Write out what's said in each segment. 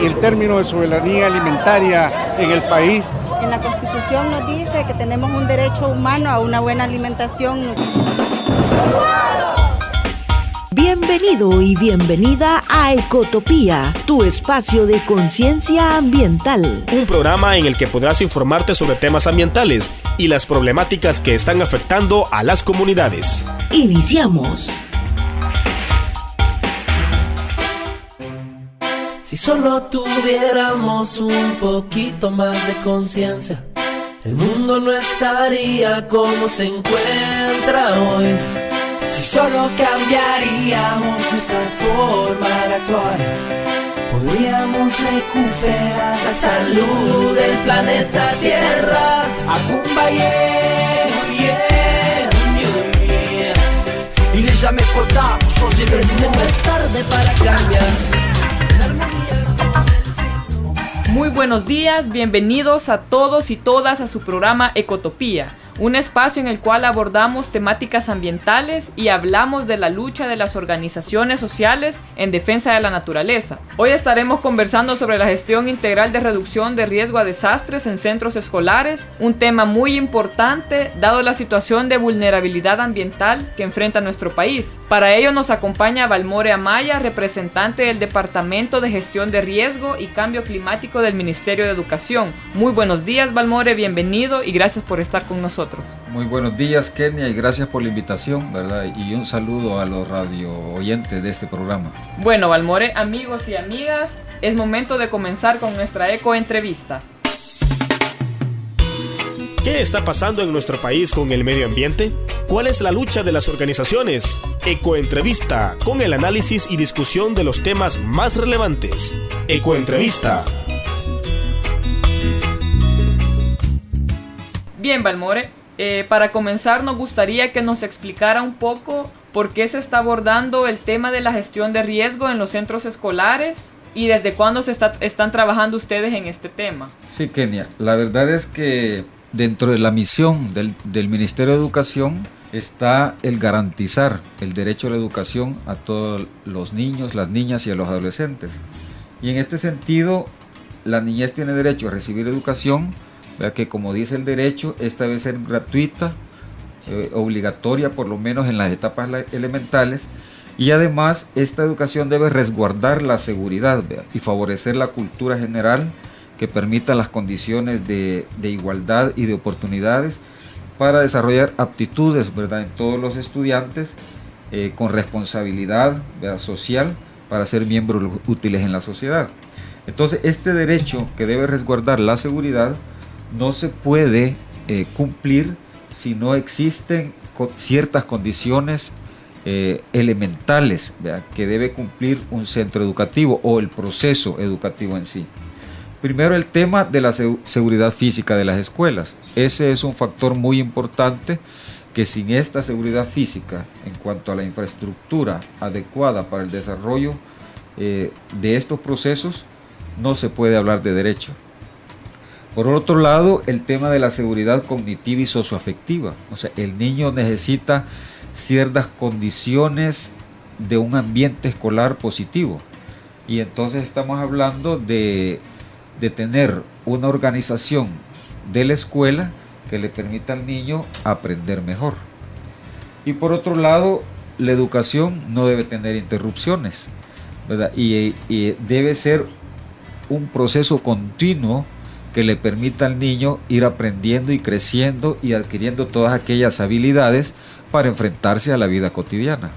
el término de soberanía alimentaria en el país. En la Constitución nos dice que tenemos un derecho humano a una buena alimentación. Bienvenido y bienvenida a Ecotopía, tu espacio de conciencia ambiental. Un programa en el que podrás informarte sobre temas ambientales y las problemáticas que están afectando a las comunidades. Iniciamos. Si solo tuviéramos un poquito más de conciencia, el mundo no estaría como se encuentra hoy. Si solo cambiaríamos nuestra forma de actuar, podríamos recuperar la salud del planeta Tierra. Accompagner, yeah, yeah, yeah. Il n'est jamais trop tard pour changer le monde. No es tarde para cambiar. Muy buenos días, bienvenidos a todos y todas a su programa Ecotopía, un espacio en el cual abordamos temáticas ambientales y hablamos de la lucha de las organizaciones sociales en defensa de la naturaleza. Hoy estaremos conversando sobre la gestión integral de reducción de riesgo a desastres en centros escolares, un tema muy importante dado la situación de vulnerabilidad ambiental que enfrenta nuestro país. Para ello nos acompaña Valmore Amaya, representante del Departamento de Gestión de Riesgo y Cambio Climático del Ministerio de Educación. Muy buenos días, Valmore, bienvenido y gracias por estar con nosotros. Muy buenos días, Kenia, y gracias por la invitación, ¿verdad? Y un saludo a los radio oyentes de este programa. Bueno, Valmore, amigos y amigas, es momento de comenzar con nuestra ecoentrevista. ¿Qué está pasando en nuestro país con el medio ambiente? ¿Cuál es la lucha de las organizaciones? Ecoentrevista, con el análisis y discusión de los temas más relevantes. Ecoentrevista. Bien, Valmore, para comenzar nos gustaría que nos explicara un poco por qué se está abordando el tema de la gestión de riesgo en los centros escolares y desde cuándo están trabajando ustedes en este tema. Sí, Kenia, la verdad es que dentro de la misión del Ministerio de Educación está el garantizar el derecho a la educación a todos los niños, las niñas y a los adolescentes. Y en este sentido, la niñez tiene derecho a recibir educación, ya que, como dice el derecho, esta debe ser gratuita, obligatoria por lo menos en las etapas elementales, y además esta educación debe resguardar la seguridad, ¿verdad? Y favorecer la cultura general que permita las condiciones de igualdad y de oportunidades para desarrollar aptitudes, ¿verdad?, en todos los estudiantes con responsabilidad, ¿verdad?, social para ser miembros útiles en la sociedad. Entonces, este derecho que debe resguardar la seguridad no se puede cumplir si no existen ciertas condiciones elementales, ¿verdad?, que debe cumplir un centro educativo o el proceso educativo en sí. Primero, el tema de la seguridad física de las escuelas. Ese es un factor muy importante que sin esta seguridad física en cuanto a la infraestructura adecuada para el desarrollo de estos procesos no se puede hablar de derecho. Por otro lado, el tema de la seguridad cognitiva y socioafectiva. O sea, el niño necesita ciertas condiciones de un ambiente escolar positivo. Y entonces estamos hablando de tener una organización de la escuela que le permita al niño aprender mejor. Y por otro lado, la educación no debe tener interrupciones, ¿verdad? Y debe ser un proceso continuo que le permita al niño ir aprendiendo y creciendo y adquiriendo todas aquellas habilidades para enfrentarse a la vida cotidiana,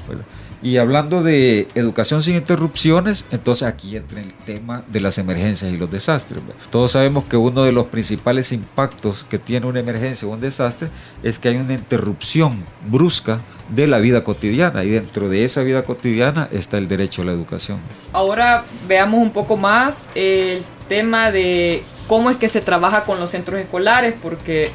¿verdad? Y hablando de educación sin interrupciones, entonces aquí entra el tema de las emergencias y los desastres, ¿verdad? Todos sabemos que uno de los principales impactos que tiene una emergencia o un desastre es que hay una interrupción brusca de la vida cotidiana, y dentro de esa vida cotidiana está el derecho a la educación. Ahora veamos un poco más el tema de cómo es que se trabaja con los centros escolares, porque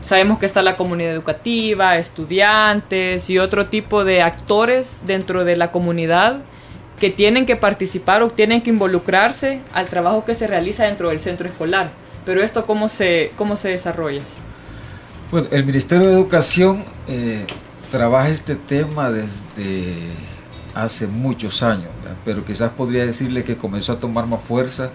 sabemos que está la comunidad educativa, estudiantes y otro tipo de actores dentro de la comunidad que tienen que participar o tienen que involucrarse al trabajo que se realiza dentro del centro escolar. Pero esto, ¿cómo se desarrolla? Bueno, el Ministerio de Educación trabaja este tema desde hace muchos años, ¿verdad? Pero quizás podría decirle que comenzó a tomar más fuerza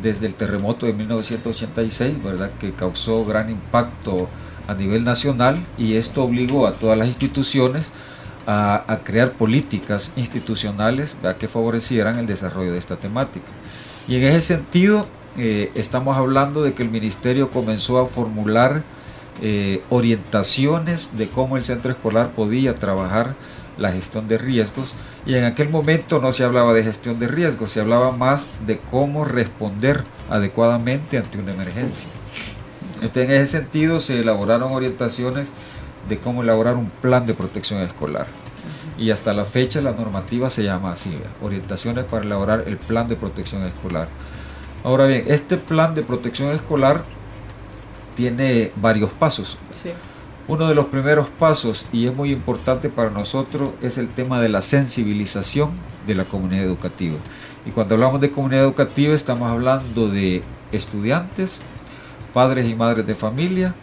desde el terremoto de 1986, ¿verdad? Que causó gran impacto a nivel nacional, y esto obligó a todas las instituciones a crear políticas institucionales, ¿verdad?, que favorecieran el desarrollo de esta temática. Y en ese sentido estamos hablando de que el ministerio comenzó a formular orientaciones de cómo el centro escolar podía trabajar la gestión de riesgos, y en aquel momento no se hablaba de gestión de riesgos, se hablaba más de cómo responder adecuadamente ante una emergencia. Entonces, en ese sentido se elaboraron orientaciones de cómo elaborar un plan de protección escolar, y hasta la fecha la normativa se llama así, orientaciones para elaborar el plan de protección escolar. Ahora bien, este plan de protección escolar tiene varios pasos. Sí. Uno de los primeros pasos, y es muy importante para nosotros, es el tema de la sensibilización de la comunidad educativa. Y cuando hablamos de comunidad educativa estamos hablando de estudiantes, padres y madres de familia,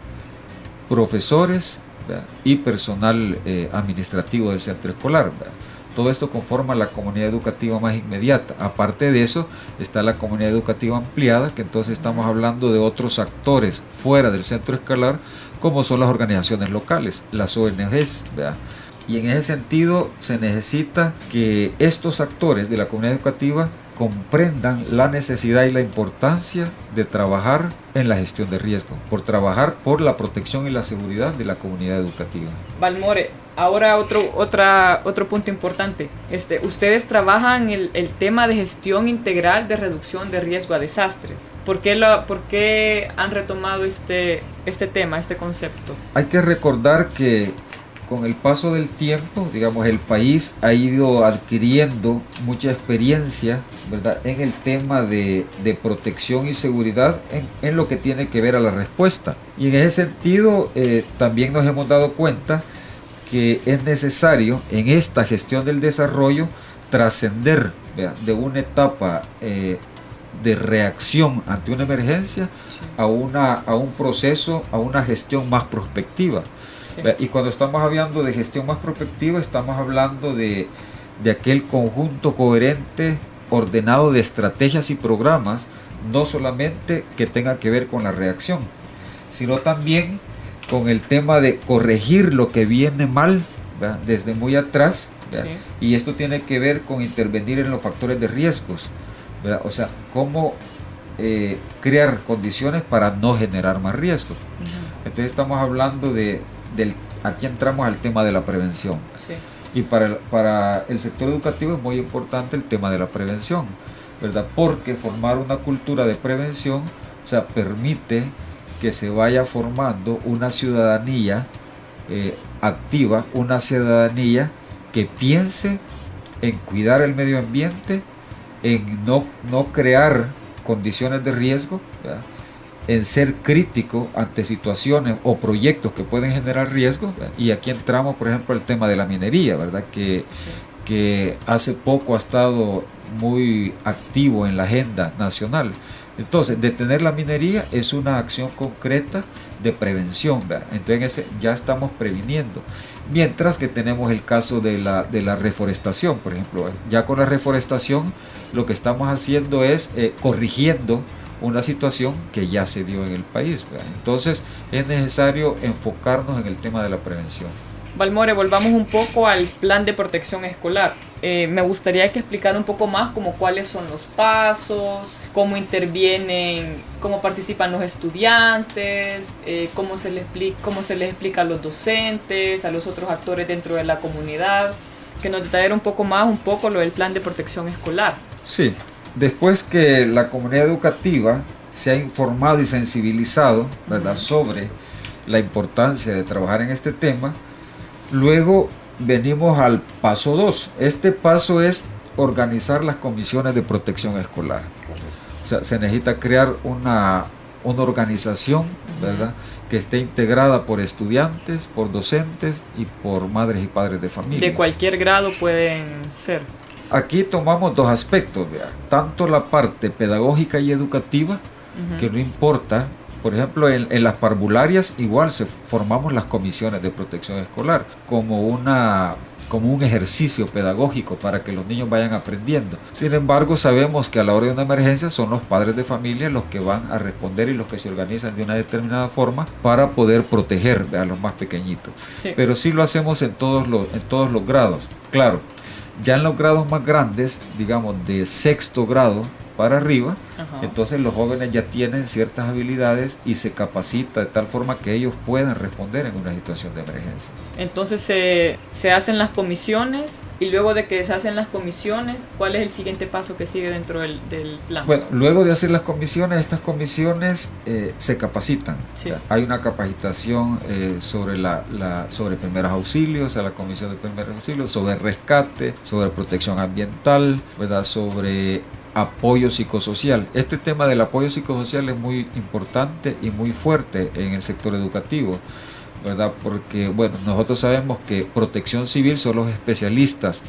profesores, ¿verdad?, y personal administrativo del centro escolar, ¿verdad? Todo esto conforma la comunidad educativa más inmediata. Aparte de eso está la comunidad educativa ampliada, que entonces estamos hablando de otros actores fuera del centro escolar, como son las organizaciones locales, las ONGs, ¿verdad? Y en ese sentido se necesita que estos actores de la comunidad educativa comprendan la necesidad y la importancia de trabajar en la gestión de riesgo, por trabajar por la protección y la seguridad de la comunidad educativa. Valmore, ahora otro punto importante. Ustedes trabajan el tema de gestión integral de reducción de riesgo a desastres. ¿Por qué han retomado este tema, este concepto? Hay que recordar que con el paso del tiempo, digamos, el país ha ido adquiriendo mucha experiencia, ¿verdad?, en el tema de protección y seguridad en lo que tiene que ver a la respuesta. Y en ese sentido también nos hemos dado cuenta que es necesario en esta gestión del desarrollo trascender, ¿verdad?, de una etapa de reacción ante una emergencia, sí, a un proceso, a una gestión más prospectiva. Sí. Y cuando estamos hablando de gestión más prospectiva, estamos hablando de aquel conjunto coherente, ordenado de estrategias y programas, no solamente que tenga que ver con la reacción, sino también con el tema de corregir lo que viene mal, ¿verdad?, desde muy atrás, ¿verdad? Sí. Y esto tiene que ver con intervenir en los factores de riesgos, ¿verdad? O sea, cómo crear condiciones para no generar más riesgos. Uh-huh. Entonces estamos hablando aquí entramos al tema de la prevención. Sí. Y para el sector educativo es muy importante el tema de la prevención, ¿verdad? Porque formar una cultura de prevención, o sea, permite que se vaya formando una ciudadanía activa, una ciudadanía que piense en cuidar el medio ambiente, en no crear condiciones de riesgo, ¿verdad?, en ser crítico ante situaciones o proyectos que pueden generar riesgo. Y aquí entramos, por ejemplo, el tema de la minería, ¿verdad?, que hace poco ha estado muy activo en la agenda nacional. Entonces, detener la minería es una acción concreta de prevención, ¿verdad? Entonces ya estamos previniendo. Mientras que tenemos el caso de la reforestación, por ejemplo. Ya con la reforestación lo que estamos haciendo es corrigiendo una situación que ya se dio en el país, ¿verdad? Entonces es necesario enfocarnos en el tema de la prevención. Valmore, volvamos un poco al plan de protección escolar. Me gustaría que explicara un poco más como cuáles son los pasos, cómo intervienen, cómo participan los estudiantes, cómo se les explica a los docentes, a los otros actores dentro de la comunidad, que nos detallara un poco lo del plan de protección escolar. Sí. Después que la comunidad educativa se ha informado y sensibilizado, ¿verdad?, sobre la importancia de trabajar en este tema, luego venimos al paso 2. Este paso es organizar las comisiones de protección escolar. O sea, se necesita crear una organización, ¿verdad?, que esté integrada por estudiantes, por docentes y por madres y padres de familia. De cualquier grado pueden ser. Aquí tomamos dos aspectos, ¿verdad?, tanto la parte pedagógica y educativa, uh-huh, que no importa Por ejemplo, en las parvularias igual formamos las comisiones de protección escolar como un ejercicio pedagógico para que los niños vayan aprendiendo. Sin embargo, sabemos que a la hora de una emergencia son los padres de familia los que van a responder y los que se organizan de una determinada forma para poder proteger a los más pequeñitos. Sí. Pero sí lo hacemos en todos los grados. Claro, ya en los grados más grandes, digamos de sexto grado para arriba, entonces los jóvenes ya tienen ciertas habilidades y se capacita de tal forma que ellos puedan responder en una situación de emergencia. Entonces se hacen las comisiones, y luego de que se hacen las comisiones, ¿cuál es el siguiente paso que sigue dentro del plan? Bueno, luego de hacer las comisiones, estas comisiones se capacitan. Sí. Hay una capacitación sobre primeros auxilios, a la comisión de primeros auxilios, sobre rescate, sobre protección ambiental, ¿verdad? Sobre apoyo psicosocial. Este tema del apoyo psicosocial es muy importante y muy fuerte en el sector educativo, ¿verdad? Porque, bueno, nosotros sabemos que Protección Civil son los especialistas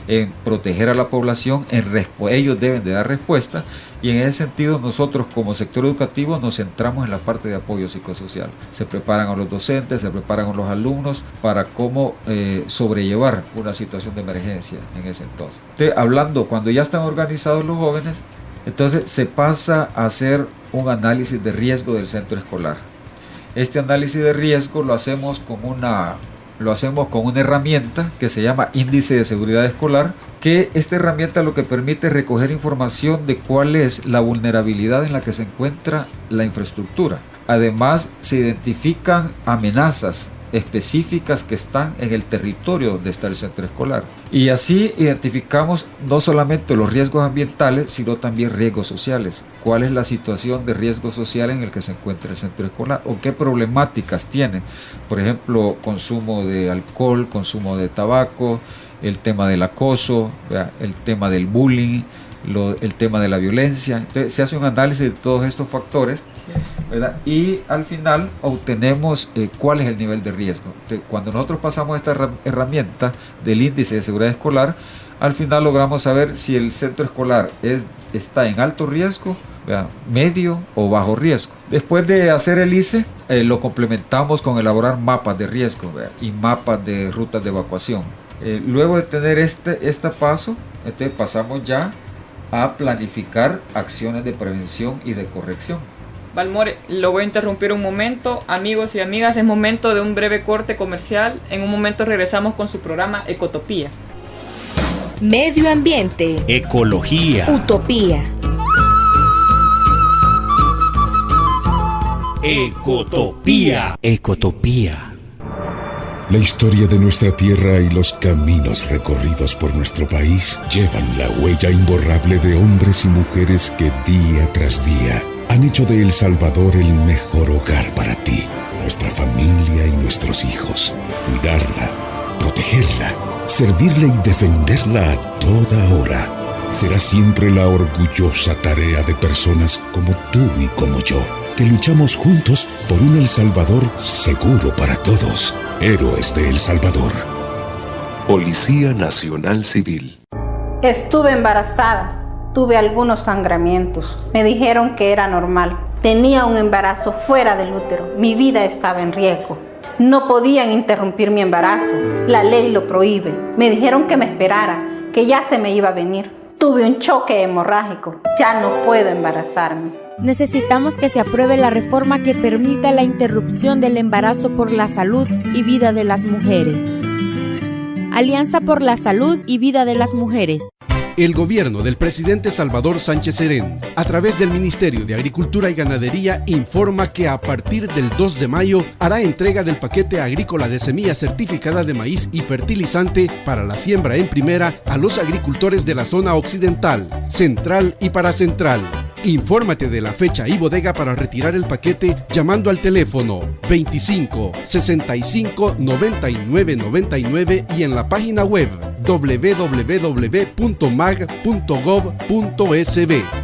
en proteger a la población, ellos deben de dar respuesta, y en ese sentido nosotros como sector educativo nos centramos en la parte de apoyo psicosocial. Se preparan a los docentes, se preparan a los alumnos para cómo sobrellevar una situación de emergencia en ese entonces. Hablando, cuando ya están organizados los jóvenes, entonces se pasa a hacer un análisis de riesgo del centro escolar. Este análisis de riesgo lo hacemos con una herramienta que se llama Índice de Seguridad Escolar, que esta herramienta lo que permite es recoger información de cuál es la vulnerabilidad en la que se encuentra la infraestructura. Además, se identifican amenazas específicas que están en el territorio donde está el centro escolar. Y así identificamos no solamente los riesgos ambientales, sino también riesgos sociales. ¿Cuál es la situación de riesgo social en el que se encuentra el centro escolar? ¿O qué problemáticas tiene? Por ejemplo, consumo de alcohol, consumo de tabaco, el tema del acoso, el tema del bullying, el tema de la violencia. Entonces se hace un análisis de todos estos factores, ¿verdad? Y al final obtenemos cuál es el nivel de riesgo. Entonces, cuando nosotros pasamos esta herramienta del índice de seguridad escolar, al final logramos saber si el centro escolar está en alto riesgo, ¿verdad?, medio o bajo riesgo. Después de hacer el ICE, lo complementamos con elaborar mapas de riesgo, ¿verdad?, y mapas de rutas de evacuación. Luego de tener este paso, pasamos ya a planificar acciones de prevención y de corrección. Valmore, lo voy a interrumpir un momento. Amigos y amigas, es momento de un breve corte comercial. En un momento regresamos con su programa Ecotopía. Medio ambiente. Ecología. Utopía. Ecotopía. Ecotopía. La historia de nuestra tierra y los caminos recorridos por nuestro país llevan la huella imborrable de hombres y mujeres que día tras día han hecho de El Salvador el mejor hogar para ti, nuestra familia y nuestros hijos. Cuidarla, protegerla, servirla y defenderla a toda hora será siempre la orgullosa tarea de personas como tú y como yo, que luchamos juntos por un El Salvador seguro para todos. Héroes de El Salvador. Policía Nacional Civil. Estuve embarazada. Tuve algunos sangramientos. Me dijeron que era normal. Tenía un embarazo fuera del útero. Mi vida estaba en riesgo. No podían interrumpir mi embarazo. La ley lo prohíbe. Me dijeron que me esperara, que ya se me iba a venir. Tuve un choque hemorrágico. Ya no puedo embarazarme. Necesitamos que se apruebe la reforma que permita la interrupción del embarazo por la salud y vida de las mujeres. Alianza por la Salud y Vida de las Mujeres. El gobierno del presidente Salvador Sánchez Serén, a través del Ministerio de Agricultura y Ganadería, informa que a partir del 2 de mayo hará entrega del paquete agrícola de semilla certificada de maíz y fertilizante para la siembra en primera a los agricultores de la zona occidental, central y paracentral. Infórmate de la fecha y bodega para retirar el paquete llamando al teléfono 25 65 99 99 y en la página web www.mag.gov.sb.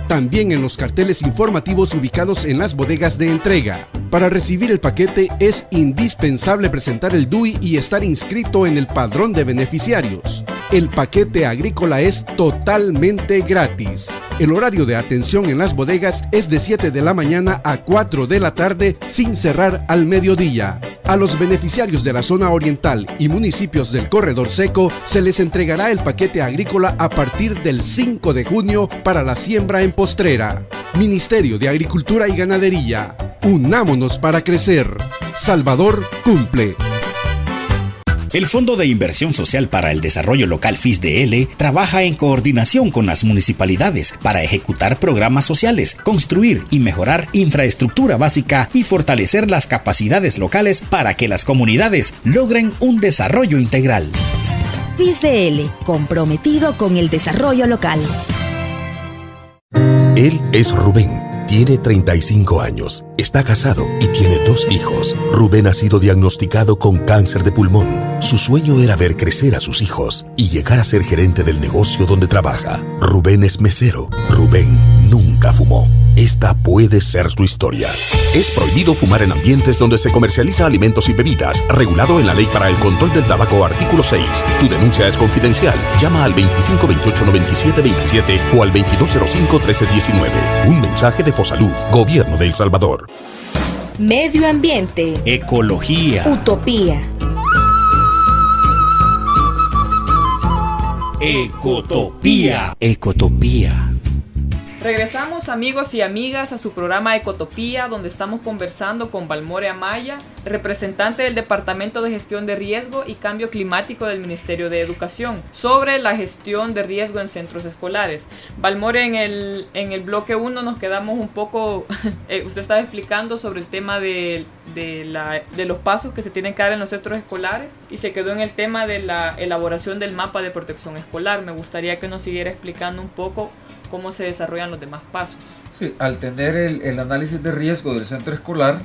También en los carteles informativos ubicados en las bodegas de entrega. Para recibir el paquete es indispensable presentar el DUI y estar inscrito en el padrón de beneficiarios. El paquete agrícola es totalmente gratis. El horario de atención en las bodegas es de 7 de la mañana a 4 de la tarde sin cerrar al mediodía. A los beneficiarios de la zona oriental y municipios del Corredor Seco se les entregará el paquete agrícola a partir del 5 de junio para la siembra en postrera. Ministerio de Agricultura y Ganadería. Unámonos para crecer. Salvador cumple. El Fondo de Inversión Social para el Desarrollo Local FISDL trabaja en coordinación con las municipalidades para ejecutar programas sociales, construir y mejorar infraestructura básica y fortalecer las capacidades locales para que las comunidades logren un desarrollo integral. FISDL, comprometido con el desarrollo local. Él es Rubén. Tiene 35 años, está casado y tiene 2 hijos. Rubén ha sido diagnosticado con cáncer de pulmón. Su sueño era ver crecer a sus hijos y llegar a ser gerente del negocio donde trabaja. Rubén es mesero. Rubén nunca fumó. Esta puede ser su historia. Es prohibido fumar en ambientes donde se comercializa alimentos y bebidas, regulado en la Ley para el Control del Tabaco, artículo 6. Tu denuncia es confidencial. Llama al 2528-9727 o al 2205-1319. Un mensaje de Fosalud, Gobierno de El Salvador. Medio ambiente. Ecología. Utopía. Ecotopía. Ecotopía. Regresamos, amigos y amigas, a su programa Ecotopía, donde estamos conversando con Balmore Amaya, representante del Departamento de Gestión de Riesgo y Cambio Climático del Ministerio de Educación, sobre la gestión de riesgo en centros escolares. Balmore, en el bloque 1 nos quedamos un poco, usted estaba explicando sobre el tema de los pasos que se tienen que dar en los centros escolares y se quedó en el tema de la elaboración del mapa de protección escolar. Me gustaría que nos siguiera explicando un poco cómo se desarrollan los demás pasos. Sí, al tener el análisis de riesgo del centro escolar,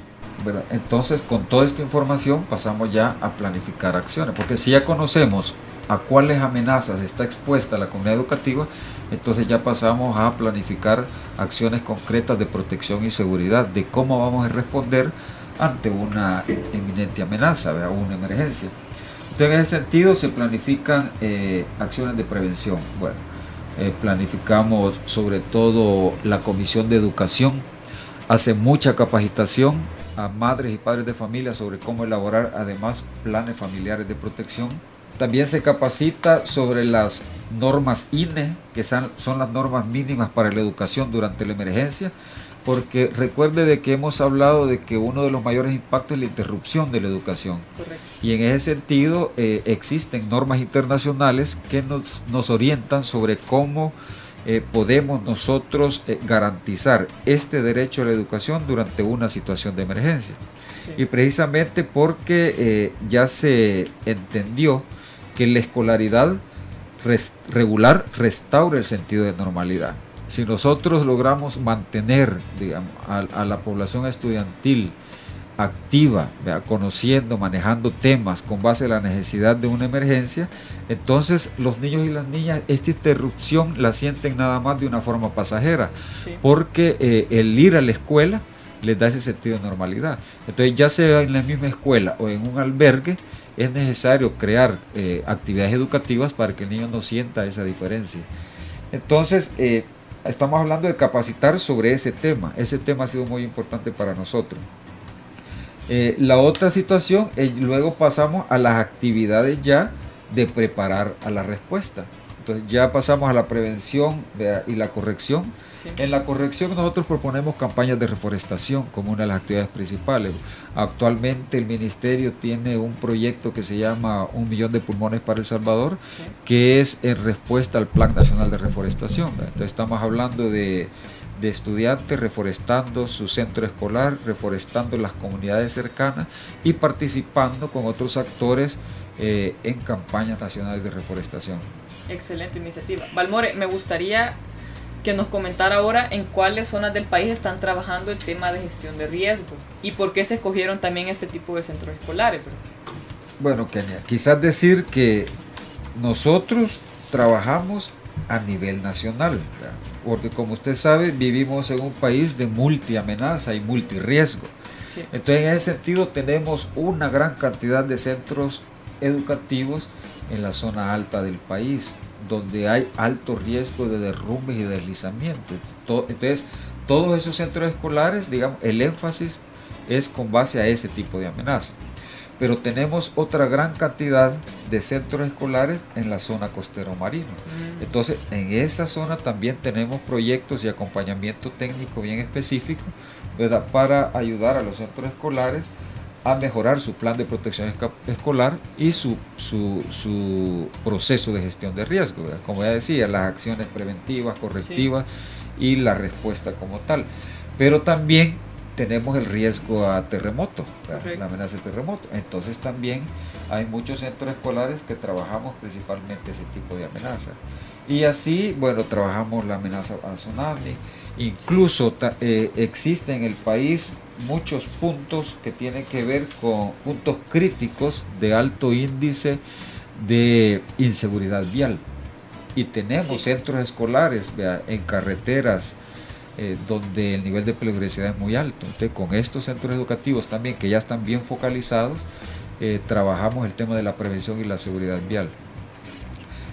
¿verdad? Entonces con toda esta información pasamos ya a planificar acciones, porque si ya conocemos a cuáles amenazas está expuesta la comunidad educativa, entonces ya pasamos a planificar acciones concretas de protección y seguridad, de cómo vamos a responder ante una inminente amenaza, ¿verdad? O una emergencia. Entonces en ese sentido se planifican acciones de prevención. Bueno, planificamos sobre todo la Comisión de Educación, hace mucha capacitación a madres y padres de familia sobre cómo elaborar además planes familiares de protección. También se capacita sobre las normas INE, que son las normas mínimas para la educación durante la emergencia, porque recuerde de que hemos hablado de que uno de los mayores impactos es la interrupción de la educación. Correcto. Y en ese sentido existen normas internacionales que nos orientan sobre cómo podemos nosotros garantizar este derecho a la educación durante una situación de emergencia. Sí. Y precisamente porque ya se entendió que la escolaridad regular restaura el sentido de normalidad. Si nosotros logramos mantener, digamos, a la población estudiantil activa, ¿verdad? Conociendo, manejando temas con base a la necesidad de una emergencia, entonces los niños y las niñas esta interrupción la sienten nada más de una forma pasajera, sí. Porque el ir a la escuela les da ese sentido de normalidad. Entonces ya sea en la misma escuela o en un albergue, es necesario crear actividades educativas para que el niño no sienta esa diferencia. Entonces, estamos hablando de capacitar sobre ese tema. Ese tema ha sido muy importante para nosotros. La otra situación, luego pasamos a las actividades ya de preparar a la respuesta. Entonces ya pasamos a la prevención y la corrección. Sí. En la corrección nosotros proponemos campañas de reforestación como una de las actividades principales. Actualmente el Ministerio tiene un proyecto que se llama 1 millón de pulmones para El Salvador, sí. Que es en respuesta al Plan Nacional de Reforestación. Entonces estamos hablando de estudiantes reforestando su centro escolar, reforestando las comunidades cercanas y participando con otros actores en campañas nacionales de reforestación. Excelente iniciativa. Balmore, me gustaría que nos comentara ahora en cuáles zonas del país están trabajando el tema de gestión de riesgo y por qué se escogieron también este tipo de centros escolares. Bueno, Kenia, quizás decir que nosotros trabajamos a nivel nacional, ¿verdad? Porque como usted sabe, vivimos en un país de multiamenaza y multirriesgo. Sí. Entonces, en ese sentido, tenemos una gran cantidad de centros educativos en la zona alta del país, donde hay alto riesgo de derrumbes y deslizamientos. Entonces, todos esos centros escolares, digamos, el énfasis es con base a ese tipo de amenaza. Pero tenemos otra gran cantidad de centros escolares en la zona costero marino. Entonces, en esa zona también tenemos proyectos y acompañamiento técnico bien específico, ¿verdad?, para ayudar a los centros escolares a mejorar su plan de protección escolar y su proceso de gestión de riesgo, ¿verdad? Como ya decía, las acciones preventivas, correctivas, sí, y la respuesta como tal. Pero también tenemos el riesgo a terremoto, la amenaza de terremoto. Entonces también hay muchos centros escolares que trabajamos principalmente ese tipo de amenazas. Y así, bueno, trabajamos la amenaza a tsunami. Incluso existen en el país muchos puntos que tienen que ver con puntos críticos de alto índice de inseguridad vial. Y tenemos centros escolares, vea, en carreteras donde el nivel de peligrosidad es muy alto. Entonces, con estos centros educativos también, que ya están bien focalizados, trabajamos el tema de la prevención y la seguridad vial.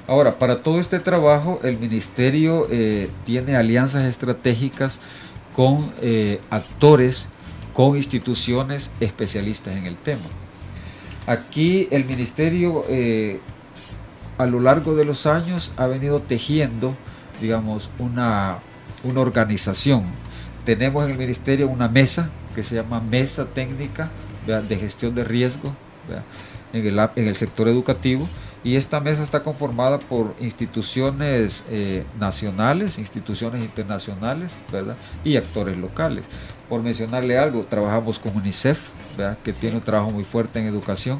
Ahora, para todo este trabajo, el Ministerio tiene alianzas estratégicas con actores, con instituciones especialistas en el tema. Aquí el Ministerio, a lo largo de los años, ha venido tejiendo, digamos, una organización. Tenemos en el Ministerio una mesa que se llama Mesa Técnica, ¿verdad?, de Gestión de Riesgo, ¿verdad?, en el sector educativo, y esta mesa está conformada por instituciones nacionales, instituciones internacionales, ¿verdad?, y actores locales. Por mencionarle algo, trabajamos con UNICEF, ¿verdad?, que tiene un trabajo muy fuerte en educación,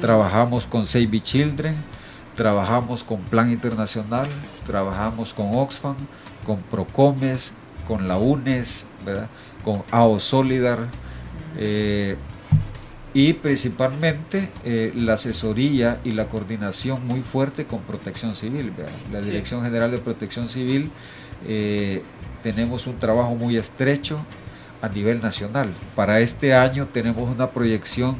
trabajamos con Save the Children, trabajamos con Plan Internacional, trabajamos con Oxfam, con Procomes, con la UNES, ¿verdad?, con AO Solidar, y principalmente la asesoría y la coordinación muy fuerte con Protección Civil, ¿verdad? La Dirección General de Protección Civil, tenemos un trabajo muy estrecho a nivel nacional. Para este año tenemos una proyección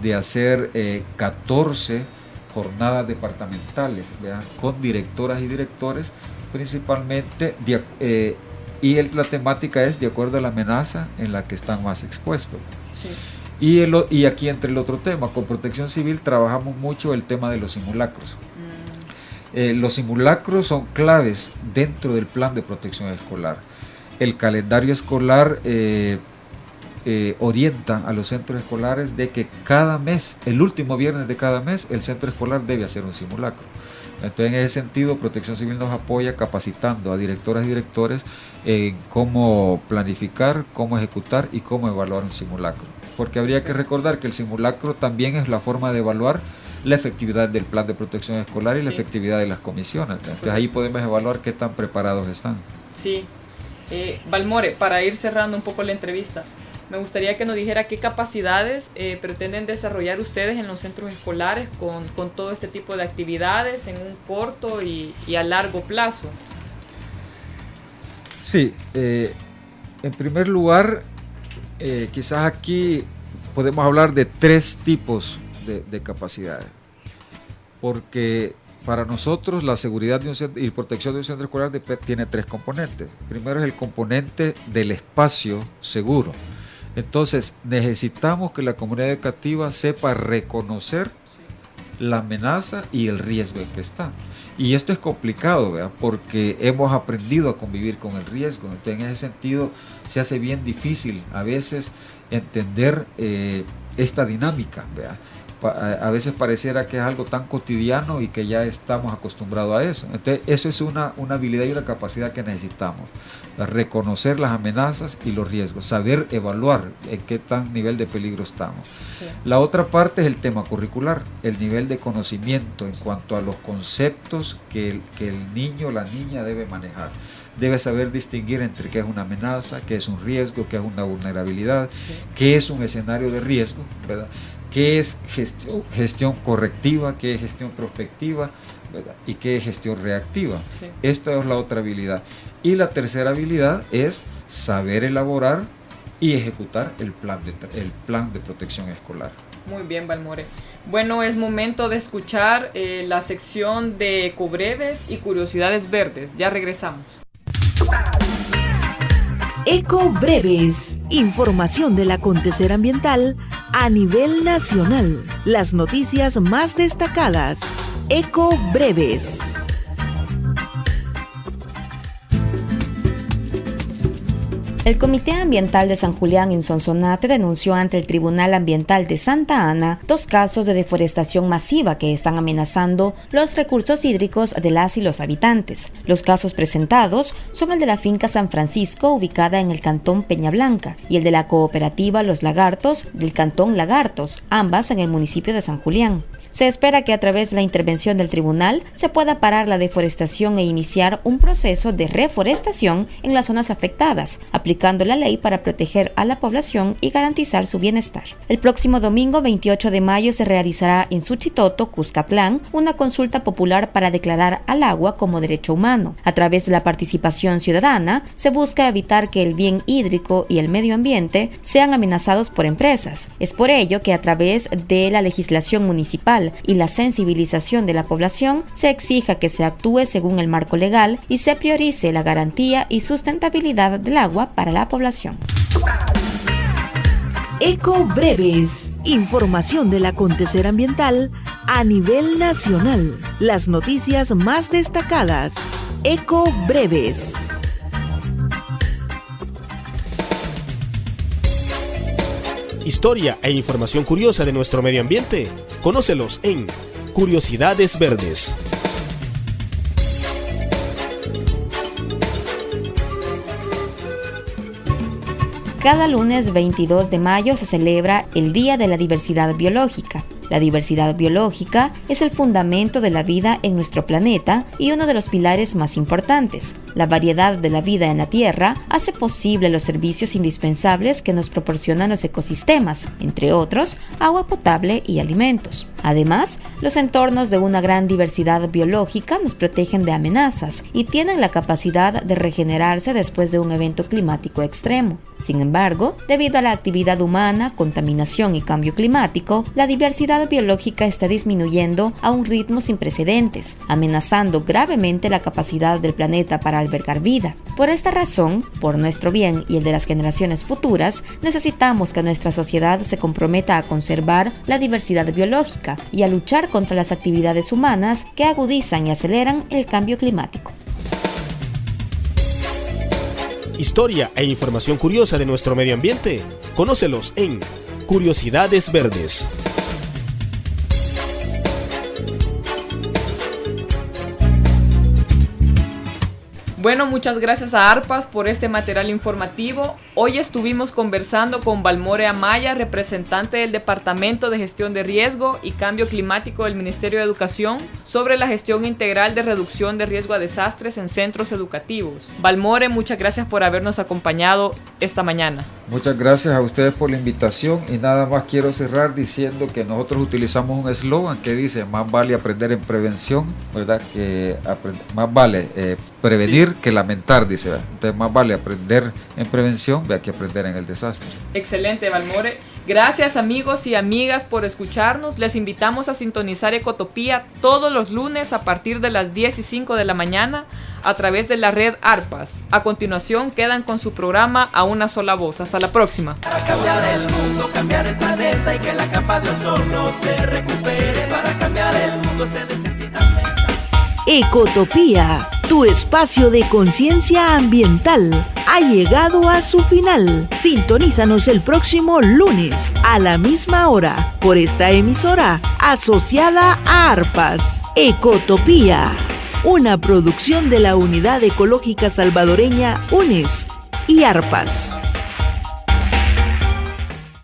de hacer 14 jornadas departamentales, ¿verdad?, con directoras y directores principalmente, y la temática es de acuerdo a la amenaza en la que están más expuestos. Sí. Y aquí entre el otro tema, con Protección Civil trabajamos mucho el tema de los simulacros. Los simulacros son claves dentro del plan de protección escolar. El calendario escolar orienta a los centros escolares de que cada mes, el último viernes de cada mes, el centro escolar debe hacer un simulacro. Entonces, en ese sentido, Protección Civil nos apoya capacitando a directoras y directores en cómo planificar, cómo ejecutar y cómo evaluar un simulacro. Porque habría que recordar que el simulacro también es la forma de evaluar la efectividad del plan de protección escolar y la efectividad de las comisiones. Entonces, ahí podemos evaluar qué tan preparados están. Sí. Balmore, para ir cerrando un poco la entrevista, me gustaría que nos dijera qué capacidades pretenden desarrollar ustedes en los centros escolares con todo este tipo de actividades en un corto y a largo plazo. Sí, en primer lugar, quizás aquí podemos hablar de 3 tipos de capacidades, porque para nosotros la seguridad de un centro y protección de un centro escolar tiene 3 componentes. Primero es el componente del espacio seguro. Entonces necesitamos que la comunidad educativa sepa reconocer la amenaza y el riesgo en que está. Y esto es complicado, ¿verdad?, porque hemos aprendido a convivir con el riesgo. Entonces, en ese sentido se hace bien difícil a veces entender esta dinámica, ¿verdad? A veces pareciera que es algo tan cotidiano y que ya estamos acostumbrados a eso. Entonces, eso es una habilidad y una capacidad que necesitamos: reconocer las amenazas y los riesgos, saber evaluar en qué tan nivel de peligro estamos. Sí. La otra parte es el tema curricular, el nivel de conocimiento en cuanto a los conceptos que el niño o la niña debe manejar. Debe saber distinguir entre qué es una amenaza, qué es un riesgo, qué es una vulnerabilidad, qué es un escenario de riesgo, ¿verdad?, qué es gestión correctiva, qué es gestión prospectiva, ¿verdad?, y qué es gestión reactiva. Sí. Esta es la otra habilidad. Y la tercera habilidad es saber elaborar y ejecutar el plan de protección escolar. Muy bien, Balmore. Bueno, es momento de escuchar la sección de Ecobreves y Curiosidades Verdes. Ya regresamos. Ecobreves, información del acontecer ambiental a nivel nacional. Las noticias más destacadas. Ecobreves. El Comité Ambiental de San Julián en Sonsonate denunció ante el Tribunal Ambiental de Santa Ana 2 casos de deforestación masiva que están amenazando los recursos hídricos de las y los habitantes. Los casos presentados son el de la finca San Francisco, ubicada en el cantón Peñablanca, y el de la cooperativa Los Lagartos, del cantón Lagartos, ambas en el municipio de San Julián. Se espera que a través de la intervención del tribunal se pueda parar la deforestación e iniciar un proceso de reforestación en las zonas afectadas, aplicando la ley para proteger a la población y garantizar su bienestar. El próximo domingo 28 de mayo se realizará en Suchitoto, Cuscatlán, una consulta popular para declarar al agua como derecho humano. A través de la participación ciudadana, se busca evitar que el bien hídrico y el medio ambiente sean amenazados por empresas. Es por ello que a través de la legislación municipal y la sensibilización de la población se exija que se actúe según el marco legal y se priorice la garantía y sustentabilidad del agua para la población. Ecobreves, información del acontecer ambiental a nivel nacional. Las noticias más destacadas. Ecobreves. Historia e información curiosa de nuestro medio ambiente. Conócelos en Curiosidades Verdes. Cada lunes 22 de mayo se celebra el Día de la Diversidad Biológica. La diversidad biológica es el fundamento de la vida en nuestro planeta y uno de los pilares más importantes. La variedad de la vida en la Tierra hace posible los servicios indispensables que nos proporcionan los ecosistemas, entre otros, agua potable y alimentos. Además, los entornos de una gran diversidad biológica nos protegen de amenazas y tienen la capacidad de regenerarse después de un evento climático extremo. Sin embargo, debido a la actividad humana, contaminación y cambio climático, la diversidad biológica está disminuyendo a un ritmo sin precedentes, amenazando gravemente la capacidad del planeta para albergar vida. Por esta razón, por nuestro bien y el de las generaciones futuras, necesitamos que nuestra sociedad se comprometa a conservar la diversidad biológica y a luchar contra las actividades humanas que agudizan y aceleran el cambio climático. Historia e información curiosa de nuestro medio ambiente. Conócelos en Curiosidades Verdes. Bueno, muchas gracias a ARPAS por este material informativo. Hoy estuvimos conversando con Balmore Amaya, representante del Departamento de Gestión de Riesgo y Cambio Climático del Ministerio de Educación, sobre la gestión integral de reducción de riesgo a desastres en centros educativos. Balmore, muchas gracias por habernos acompañado esta mañana. Muchas gracias a ustedes por la invitación y nada más quiero cerrar diciendo que nosotros utilizamos un eslogan que dice: más vale aprender en prevención, ¿verdad? Más vale prevenir que lamentar, dice, ¿verdad? Entonces más vale aprender en prevención que aprender en el desastre. Excelente, Balmore. Gracias, amigos y amigas, por escucharnos. Les invitamos a sintonizar Ecotopía todos los lunes a partir de las 10:05 de la mañana a través de la red ARPAS. A continuación quedan con su programa A Una Sola Voz. Hasta la próxima. Para cambiar el mundo, cambiar el planeta y que la capa de ozono se recupere. Para cambiar el mundo se necesita Ecotopía, tu espacio de conciencia ambiental, ha llegado a su final. Sintonízanos el próximo lunes a la misma hora por esta emisora asociada a ARPAS. Ecotopía, una producción de la Unidad Ecológica Salvadoreña UNES y ARPAS.